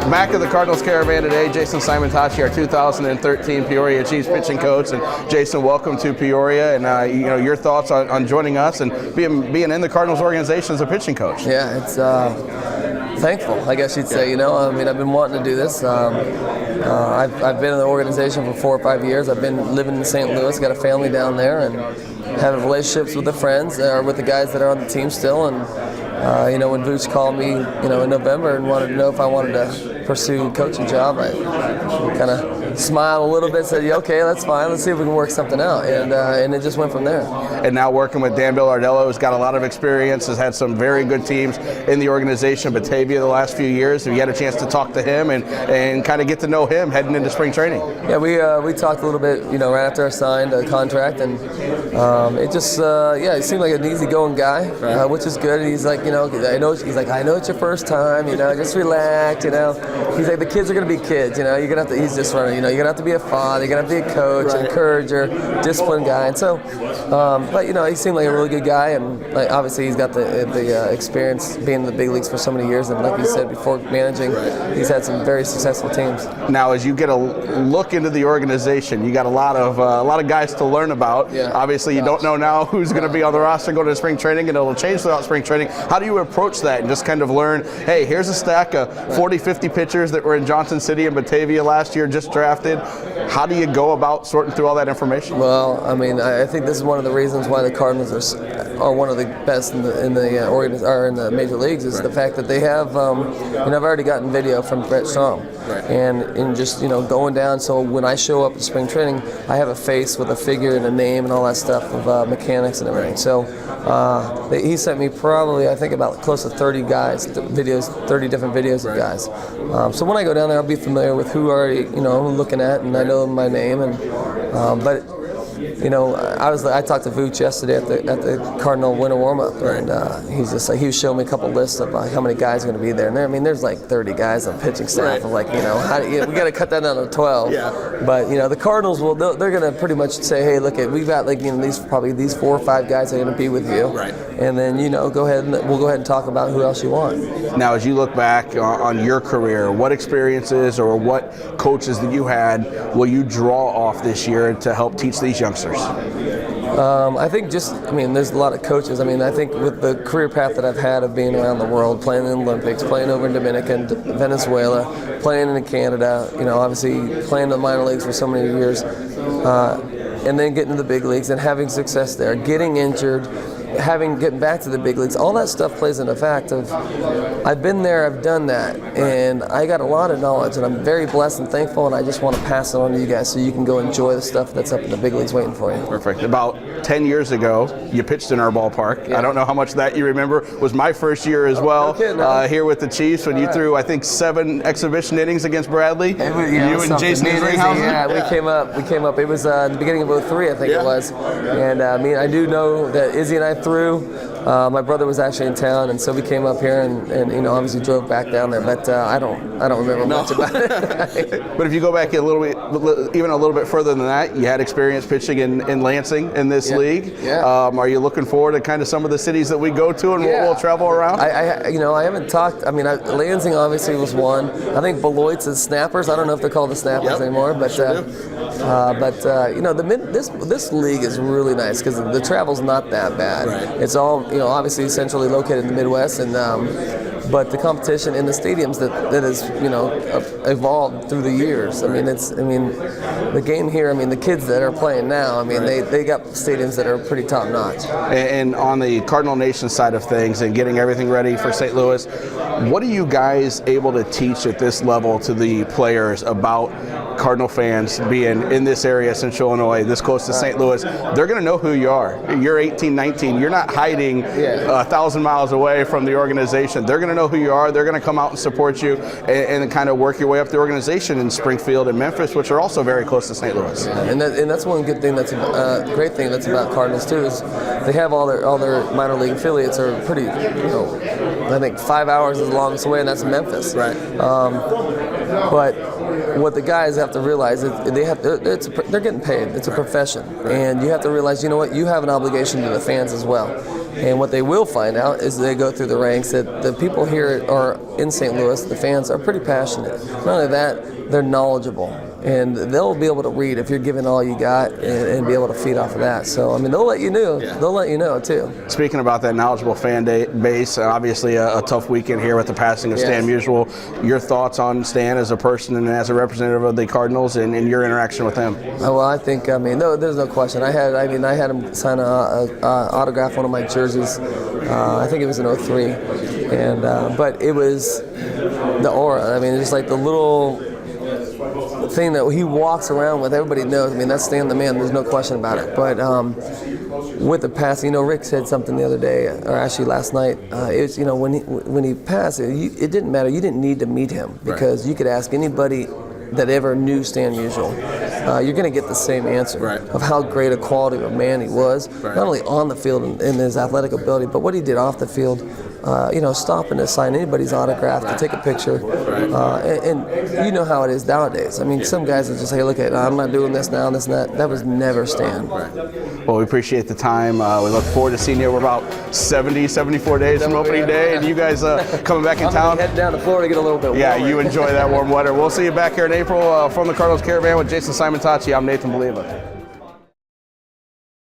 Back at the Cardinals Caravan today, Jason Simontacchi, our 2013 Peoria Chiefs pitching coach. And Jason, welcome to Peoria. And your thoughts on joining us and being in the Cardinals organization as a pitching coach. Yeah, it's thankful, I guess you'd say. I've been wanting to do this. I've been in the organization for 4 or 5 years. I've been living in St. Louis, got a family down there, and having relationships with the friends or with the guys that are on the team still. And when Vooch called me, in November and wanted to know if I wanted to pursue a coaching job, I kind of smiled a little bit, said, yeah, okay, that's fine. Let's see if we can work something out. And it just went from there. And now working with Dan Billardello, who's got a lot of experience, has had some very good teams in the organization, Batavia, the last few years. Have you had a chance to talk to him and kind of get to know him heading into spring training? Yeah, we talked a little bit, right after I signed a contract, and it just, he seemed like an easygoing guy, right. Which is good. And he's like, I know it's your first time, just relax, He's like, the kids are going to be kids, you're going to have to, he's just running, you're going to have to be a father, you're going to have to be a coach, right. Encourager, disciplined guy. And so, but he seemed like a really good guy, and obviously he's got the experience being in the big leagues for so many years, and like you said before, managing, right. He's had some very successful teams. Now, as you get a look into the organization, you got a lot of guys to learn about. Yeah. Obviously, you don't know now who's going to be on the roster going to spring training, and it'll change throughout spring training. How do you approach that and just kind of learn, hey, here's a stack of 40, 50 pitchers that were in Johnson City and Batavia last year, just drafted. How do you go about sorting through all that information? Well, I think this is one of the reasons why the Cardinals are one of the best in the major leagues is the fact that they have. I've already gotten video from Brett Strom, right. and just going down. So when I show up at spring training, I have a face with a figure and a name and all that stuff of mechanics and everything. So he sent me probably, I think, about close to 30 guys, 30 different videos of guys. So when I go down there, I'll be familiar with who already I'm looking at, and I know my name. And but I talked to Vooch yesterday at the Cardinal winter warm-up, right. And he's just like, he was showing me a couple lists of how many guys are going to be there. And there's like 30 guys on pitching staff. Right. We got to cut that down to 12. Yeah. But the Cardinals they're going to pretty much say, hey, look, we've got these 4 or 5 guys are going to be with you. Right. And then we'll go ahead and talk about who else you want. Now, as you look back on your career, what experiences or what coaches that you had will you draw off this year to help teach these youngsters? I think there's a lot of coaches. I think with the career path that I've had of being around the world, playing in the Olympics, playing over in Dominican, Venezuela, playing in Canada, obviously playing in the minor leagues for so many years, and then getting to the big leagues and having success there, getting injured, getting back to the big leagues, all that stuff plays into the fact of I've been there, I've done that, and I got a lot of knowledge, and I'm very blessed and thankful, and I just want to pass it on to you guys so you can go enjoy the stuff that's up in the big leagues waiting for you. Perfect. About 10 years ago, you pitched in our ballpark. Yeah. I don't know how much that you remember. It was my first year as well, here with the Chiefs when you threw, I think, 7 exhibition innings against Bradley. You and Jason Ringhausen? Yeah, we came up. It was the beginning of 03, I think it was. And I do know that Izzy and I threw. My brother was actually in town, and so we came up here and obviously drove back down there. But I don't remember much about it. But if you go back even a little bit further than that, you had experience pitching in Lansing in this league. Yeah. Are you looking forward to kind of some of the cities that we go to and we'll travel around? I haven't talked. Lansing obviously was one. I think Beloit's is Snappers. I don't know if they're called the Snappers anymore, but this league is really nice because the travel's not that bad. Right. It's all obviously centrally located in the Midwest, and but the competition in the stadiums that has evolved through the years. The game here. The kids that are playing now. They got stadiums that are pretty top notch. And on the Cardinal Nation side of things and getting everything ready for St. Louis, what are you guys able to teach at this level to the players about Cardinal fans being in this area, Central Illinois, this close to St. Louis? They're going to know who you are. You're 18, 19. You're not hiding 1,000 miles away from the organization. They're going to know who you are. They're going to come out and support you and kind of work your way up the organization in Springfield and Memphis, which are also very close to St. Louis. Yeah, and that's one good thing. That's a great thing that's about Cardinals too is they have all their minor league affiliates are pretty. I think 5 hours is the longest away, and that's Memphis. Right. But what the guys have to realize is they're getting paid. It's a profession, and you have to realize, you know what, you have an obligation to the fans as well. And what they will find out is they go through the ranks that the people here are in St. Louis, the fans are pretty passionate. Not only that, they're knowledgeable, and they'll be able to read if you're giving all you got and be able to feed off of that. So I mean, they'll let you know. Yeah. They'll let you know too. Speaking about that knowledgeable fan base, obviously a tough weekend here with the passing of Stan Musial. Your thoughts on Stan as a person and as a representative of the Cardinals and your interaction with him? Well, I think there's no question. I had him sign an autograph one of my jerseys. I think it was in '03, and but it was the aura. I mean, just like the little thing that he walks around with, everybody knows. I mean, that's Stan the man. There's no question about it. But with the passing, Rick said something the other day, or actually last night. It was, when he passed, it didn't matter. You didn't need to meet him because you could ask anybody that ever knew Stan Musial. You're going to get the same answer of how great a quality of a man he was, not only on the field and in his athletic ability, but what he did off the field. Stopping to sign anybody's autograph, to take a picture, and you know how it is nowadays. I mean, some guys will just say, "Look, I'm not doing this now, this and that." That was never Stan. Well, we appreciate the time. We look forward to seeing you. We're about 74 days from opening day, and you guys coming back in town. Heading down to Florida to get a little bit warmer. Yeah, you enjoy that warm weather. We'll see you back here in April from the Cardinals Caravan with Jason Simontacchi. I'm Nathan Baliva.